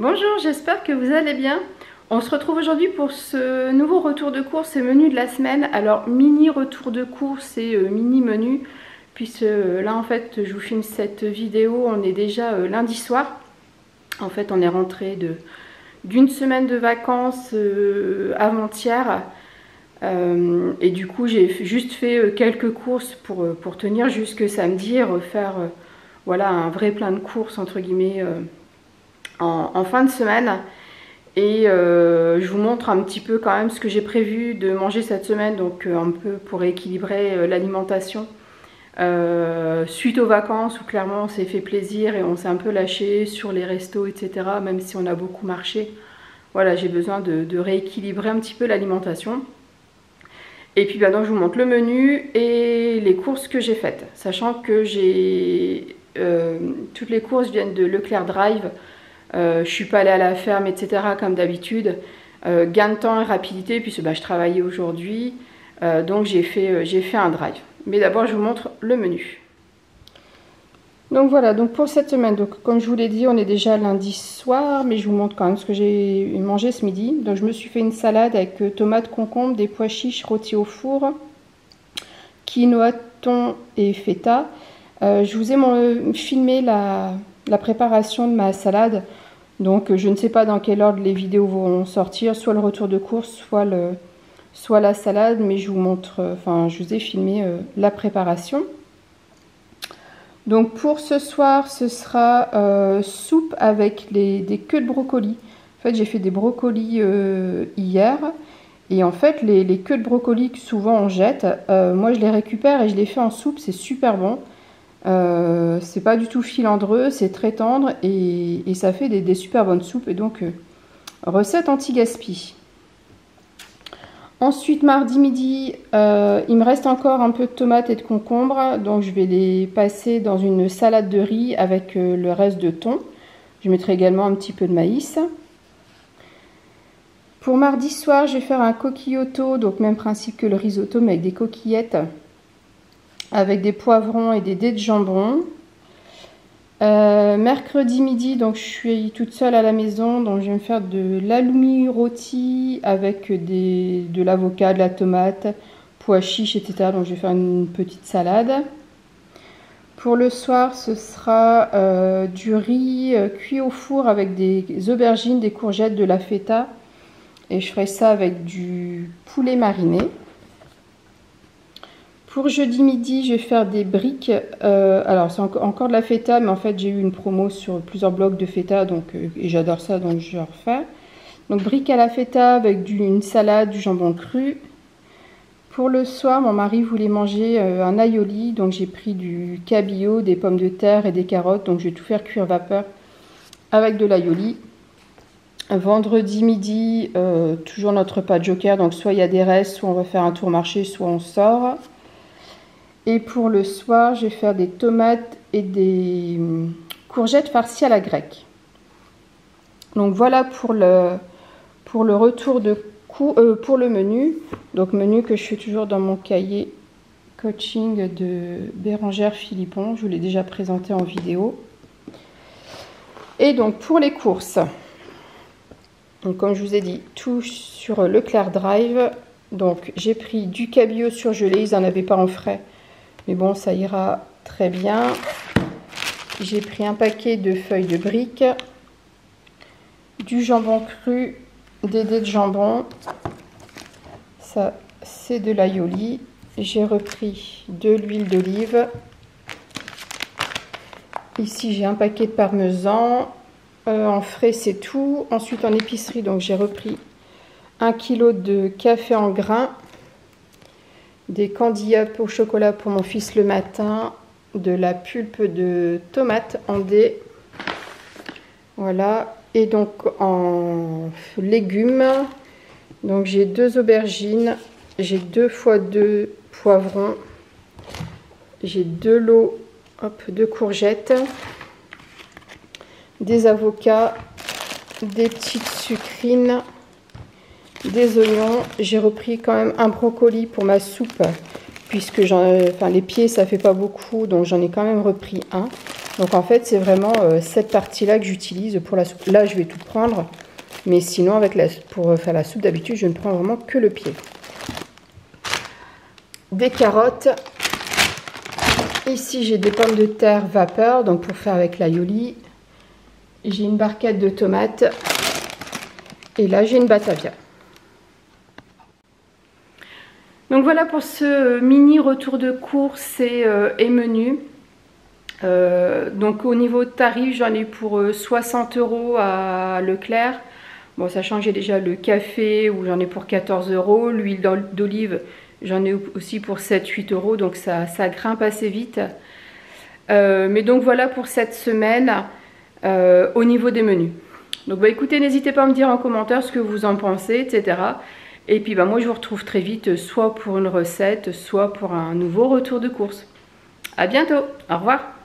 Bonjour, j'espère que vous allez bien. On se retrouve aujourd'hui pour ce nouveau retour de course et menu de la semaine. Alors mini retour de course et mini menu, puisque là en fait je vous filme cette vidéo, on est déjà lundi soir. En fait on est rentré d'une semaine de vacances avant-hier. Et du coup j'ai juste fait quelques courses pour tenir jusque samedi et refaire voilà, un vrai plein de courses entre guillemets en fin de semaine. Et je vous montre un petit peu quand même ce que j'ai prévu de manger cette semaine, donc un peu pour équilibrer l'alimentation suite aux vacances où clairement on s'est fait plaisir et on s'est un peu lâché sur les restos, etc. Même si on a beaucoup marché, voilà, j'ai besoin de rééquilibrer un petit peu l'alimentation. Et puis maintenant je vous montre le menu et les courses que j'ai faites, sachant que j'ai toutes les courses viennent de Leclerc Drive. Je suis pas allée à la ferme, etc. comme d'habitude. Gain de temps et rapidité, puisque je travaillais aujourd'hui. Donc j'ai fait un drive. Mais d'abord, je vous montre le menu. Donc voilà, donc pour cette semaine, donc comme je vous l'ai dit, on est déjà lundi soir, mais je vous montre quand même ce que j'ai mangé ce midi. Donc je me suis fait une salade avec tomates, concombres, des pois chiches rôtis au four, quinoa, thon et feta. Je vous ai filmé la préparation de ma salade. Donc je ne sais pas dans quel ordre les vidéos vont sortir, soit le retour de course, soit la salade, mais je vous montre, je vous ai filmé la préparation. Donc pour ce soir, ce sera soupe avec des queues de brocoli. En fait, j'ai fait des brocolis hier. Et en fait, les queues de brocoli que souvent on jette, moi je les récupère et je les fais en soupe, c'est super bon. C'est pas du tout filandreux, c'est très tendre et ça fait des super bonnes soupes. Et donc, recette anti-gaspi. Ensuite, mardi midi, il me reste encore un peu de tomates et de concombres. Donc, je vais les passer dans une salade de riz avec le reste de thon. Je mettrai également un petit peu de maïs. Pour mardi soir, je vais faire un coquillotto, donc même principe que le risotto, mais avec des coquillettes, avec des poivrons et des dés de jambon. Mercredi midi, donc je suis toute seule à la maison, donc je vais me faire de l'halloumi rôti avec de l'avocat, de la tomate, pois chiches, etc. Donc je vais faire une petite salade. Pour le soir, ce sera du riz cuit au four avec des aubergines, des courgettes, de la feta. Et je ferai ça avec du poulet mariné. Pour jeudi midi, je vais faire des briques. Alors, c'est encore de la feta, mais en fait, j'ai eu une promo sur plusieurs blocs de feta, donc, et j'adore ça, donc je vais refaire. Donc, briques à la feta avec une salade, du jambon cru. Pour le soir, mon mari voulait manger un aioli, donc j'ai pris du cabillaud, des pommes de terre et des carottes. Donc, je vais tout faire cuire vapeur avec de l'aioli. Vendredi midi, toujours notre repas joker, donc soit il y a des restes, soit on va faire un tour marché, soit on sort. Et pour le soir, je vais faire des tomates et des courgettes farcies à la grecque. Donc voilà pour le retour de pour le menu. Donc menu que je fais toujours dans mon cahier coaching de Bérangère Philippon. Je vous l'ai déjà présenté en vidéo. Et donc pour les courses. Donc comme je vous ai dit, tout sur Leclerc Drive. Donc j'ai pris du cabillaud surgelé, ils n'en avaient pas en frais. Mais bon, ça ira très bien. J'ai pris un paquet de feuilles de briques, du jambon cru, des dés de jambon. Ça, c'est de l'aioli. J'ai repris de l'huile d'olive. Ici, j'ai un paquet de parmesan. En frais, c'est tout. Ensuite, en épicerie, donc j'ai repris 1 kg de café en grains, des candy up au chocolat pour mon fils le matin, de la pulpe de tomates en dés. Voilà. Et donc en légumes, donc j'ai 2 aubergines, j'ai 2 fois 2 poivrons, j'ai 2 lots de courgettes, des avocats, des petites sucrines, des oignons. J'ai repris quand même un brocoli pour ma soupe, puisque les pieds ça fait pas beaucoup, donc j'en ai quand même repris un. Donc en fait, c'est vraiment cette partie-là que j'utilise pour la soupe. Là, je vais tout prendre, mais sinon, pour faire la soupe, d'habitude, je ne prends vraiment que le pied. Des carottes. Ici, j'ai des pommes de terre vapeur, donc pour faire avec l'aioli. J'ai une barquette de tomates. Et là, j'ai une batavia. Donc voilà pour ce mini retour de course et menu. Donc au niveau de tarif, j'en ai pour 60 € à Leclerc. Bon, sachant que j'ai déjà le café où j'en ai pour 14 €. L'huile d'olive, j'en ai aussi pour 7-8 €. Donc ça grimpe assez vite. Mais donc voilà pour cette semaine au niveau des menus. Donc bah écoutez, n'hésitez pas à me dire en commentaire ce que vous en pensez, etc. Et puis bah moi je vous retrouve très vite, soit pour une recette, soit pour un nouveau retour de course. À bientôt, au revoir.